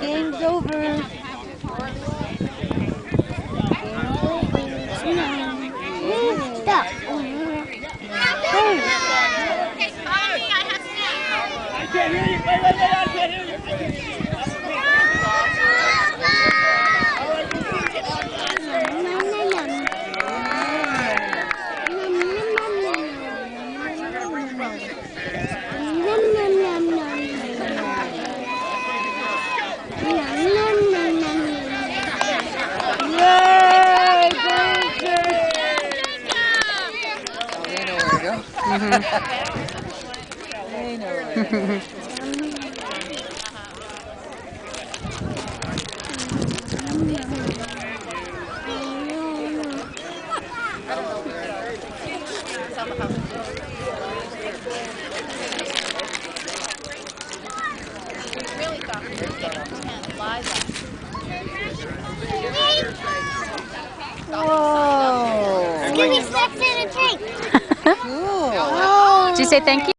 Game's over. Game's over. Stop. I can't hear you. Wait, I can't hear you. They know where to go. Whoa. Give me snacks and a drink. Cool. Did you say thank you?